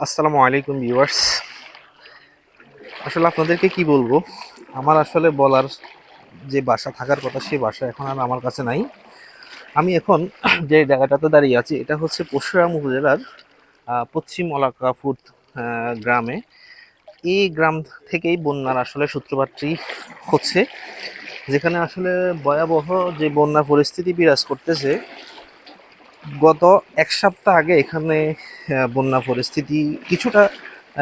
আসসালামু আলাইকুম ভিউয়ার্স। আসলে আপনাদেরকে কি বলবো, আমার আসলে বলার যে বাসা থাকার কথা সেই বাসা এখন আর আমার কাছে নাই। আমি এখন যে জায়গাটাতে দাঁড়িয়ে আছি এটা হচ্ছে পরশুরাম উপজেলার পশ্চিম অলকাপুর গ্রামে। এই গ্রাম থেকেই বন্যার আসলে সূত্রপাতটি হচ্ছে, যেখানে আসলে ভয়াবহ যে বন্যা পরিস্থিতি বিরাজ করতেছে। গত এক সপ্তাহ আগে এখানে বন্যা পরিস্থিতি কিছুটা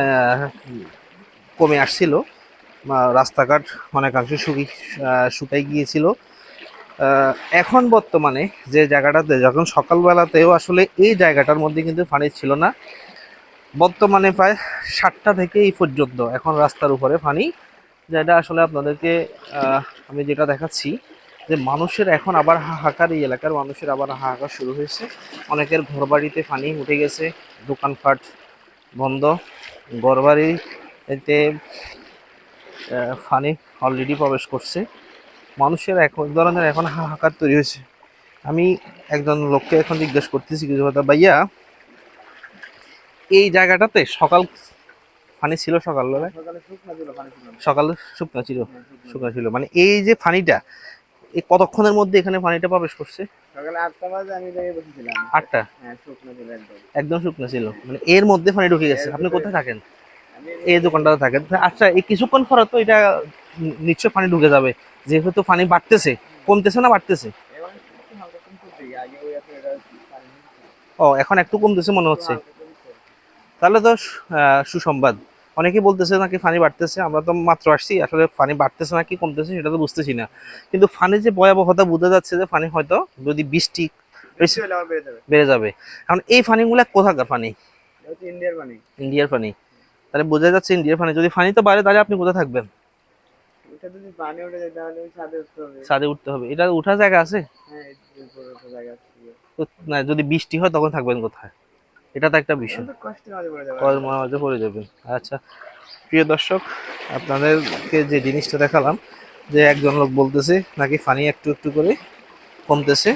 আহ, কমে আসছিল। রাস্তাঘাট অনেকাংশে শুকাই গিয়েছিল। এখন বর্তমানে যে জায়গাটাতে যখন সকালবেলাতেও আসলে এই জায়গাটার মধ্যে কিন্তু পানি ছিল না, বর্তমানে প্রায় 7টা থেকে এই পর্যন্ত এখন রাস্তার উপরে পানি। যেটা আসলে আপনাদেরকে আমি যেটা দেখাচ্ছি যে মানুষের এখন আবার হাহাকার, এই এলাকার মানুষের আবার হাহাকার শুরু হয়েছে। অনেকের ঘরবাড়িতে পানি উঠে গেছে, দোকানপাট বন্ধ, ঘরবাড়ি এতে পানি অলরেডি প্রবেশ করছে। মানুষের এক ধরনের এখন হাহাকার তৈরি হয়েছে। আমি একজন লোককে এখন জিজ্ঞেস করতেছি কিছু কথা, ভাইয়া এই জায়গাটাতে সকাল পানি ছিল? সকালবেলায় সকালে শুকনো ছিল, শুকনো ছিল মানে এই যে পানিটা এই কতক্ষণের মধ্যে এখানে পানিটা প্রবেশ করছে? সকালে 8টা বাজে আমি জায়গায় বসেছিলাম। 8টা? হ্যাঁ, শুকনো ছিল একদম। একদম শুকনো ছিল, মানে এর মধ্যে পানি ঢুকে গেছে। আপনি কোথায় থাকেন? আমি এই দোকানটাতে থাকেন? আচ্ছা, এই কিছুক্ষণ পরে তো এটা নিশ্চয় পানি ঢুকে যাবে, যেহেতু পানি বাড়তেছে। কমতেছে না বাড়তেছে? এখন একটু হালকা কমছে, আগে ওই এত এটা পানি ছিল। ও, এখন একটু কমতেছে মনে একটু হচ্ছে। হালকা কমছে। তাহলে তো সুসংবাদ। অনেকে বলতেছে নাকি পানি বাড়তেছে, আমরা তো মাত্র আসছি, আসলে পানি বাড়তেছে নাকি কমতেছে সেটা তো বুঝতেছি না। কিন্তু পানি যে ভয়াবহতা বোঝা যাচ্ছে যে পানি হয়তো যদি বৃষ্টি বৃষ্টি হলে আবার বেড়ে যাবে। বেড়ে যাবে। কারণ এই পানিগুলা কোথাকার পানি? এটা হচ্ছে ইন্ডিয়ার পানি। ইন্ডিয়ার পানি। তাহলে বোঝা যাচ্ছে ইন্ডিয়ার পানি। যদি পানি তো বাড়ে তাহলে আপনি কোথায় থাকবেন? ওটা যদি পানি উঠে যায় তাহলে ওই ছাদে উঠতে হবে। ছাদে উঠতে হবে? এটা উঠার জায়গা আছে? হ্যাঁ, এই উপরে একটা জায়গা আছে। তো না, যদি বৃষ্টি হয় তখন থাকবেন কোথায়? এটা তো একটা এখন বিষয়। তো কষ্টের মাঝে পড়ে যাবে আর কয়ের মাঝে পড়ে যাবেন। আচ্ছা প্রিয় দর্শক, আপনাদেরকে যে জিনিসটা দেখালাম যে একজন লোক বলতেছে নাকি পানি একটু একটু করে কমতেছে,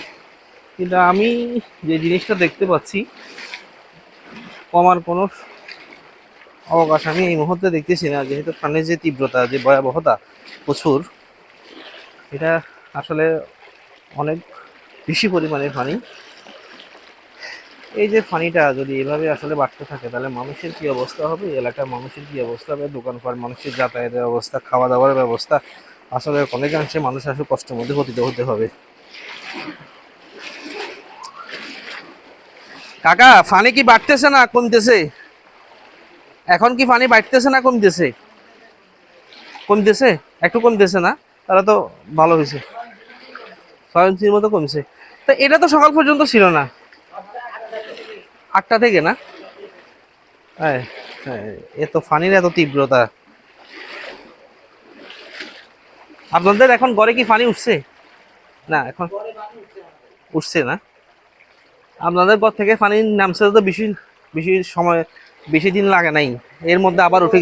কিন্তু আমি যে জিনিসটা দেখতে পাচ্ছি কমার কোনো অবকাশ আমি এই মুহূর্তে দেখতেছি না। যেহেতু পানির যে তীব্রতা, যে ভয়াবহতা প্রচুর, এটা আসলে অনেক বেশি পরিমাণে পানি। এই যে পানিটা যদি এভাবে আসলে বাড়তে থাকে তাহলে মানুষের কি অবস্থা হবে, এলাকার মানুষের কি অবস্থা হবে, দোকানপাট, মানুষের যাতায়াতের অবস্থা, খাওয়া দাওয়ার ব্যবস্থা, আসলে অনেকাংশে মানুষ আসলে কষ্টের মধ্যে পতিত হতে হবে। কাকা, পানি কি বাড়তেছে না কমতেছে? এখন কি পানি বাড়তেছে না কমতেছে? কমতেছে, একটু কমতেছে না? তাহলে তো ভালো হয়েছে, 6 ইঞ্চির মতো কমছে। তো এটা তো সকাল পর্যন্ত ছিল না। 8টা থেকে না? হ্যাঁ, হ্যাঁ, এত পানির এত তীব্রতা। আপনাদের এখন ঘরে কি পানি উঠছে? না, এখন উঠছে না। আপনাদের ঘর থেকে পানি নামছে তো বেশি বেশি সময়, বেশি দিন লাগে নাই, এর মধ্যে আবার উঠে।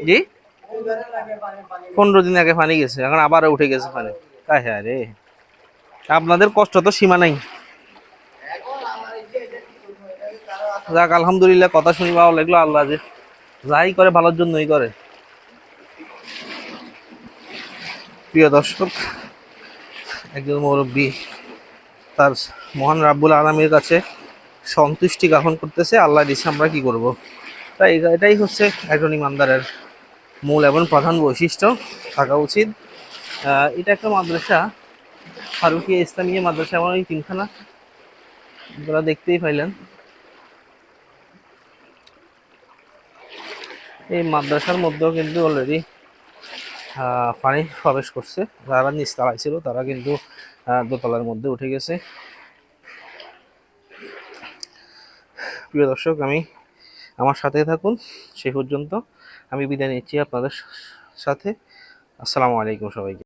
জি, 15 দিন আগে পানি গেছে, এখন আবার উঠে গেছে পানি। তাই হ্যাঁ রে, আপনাদের কষ্ট তো সীমা নাই। যাক, আলহামদুলিল্লাহ, কথা শুনি ভালো লাগলো। আল্লাহ যে যাই করে ভালোর জন্যই করে। প্রিয় দর্শক, একজন মুরব্বী তার মহান রাব্বুল আলামিনের কাছে সন্তুষ্টি জ্ঞাপন করতেছে। আল্লাহ দিচ্ছে, আমরা কি করব। তাই এটাই হচ্ছে একজন ইমানদারের মূল এবং প্রধান বৈশিষ্ট্য থাকা উচিত। এটা একটা মাদ্রাসা, ফারুকিয়া ইসলামিয়া মাদ্রাসা। এমন এই তিনখানা আপনারা দেখতেই পাইলেন। এই মাদ্রাসার মধ্যেও কিন্তু অলরেডি পানি প্রবেশ করছে। যারা নিচতলায় ছিল তারা কিন্তু দোতলার মধ্যে উঠে গেছে। প্রিয় দর্শক, আমার সাথে থাকুন সেই পর্যন্ত। আমি বিদায় নিচ্ছি আপনাদের সাথে। আসসালামু আলাইকুম সবাইকে।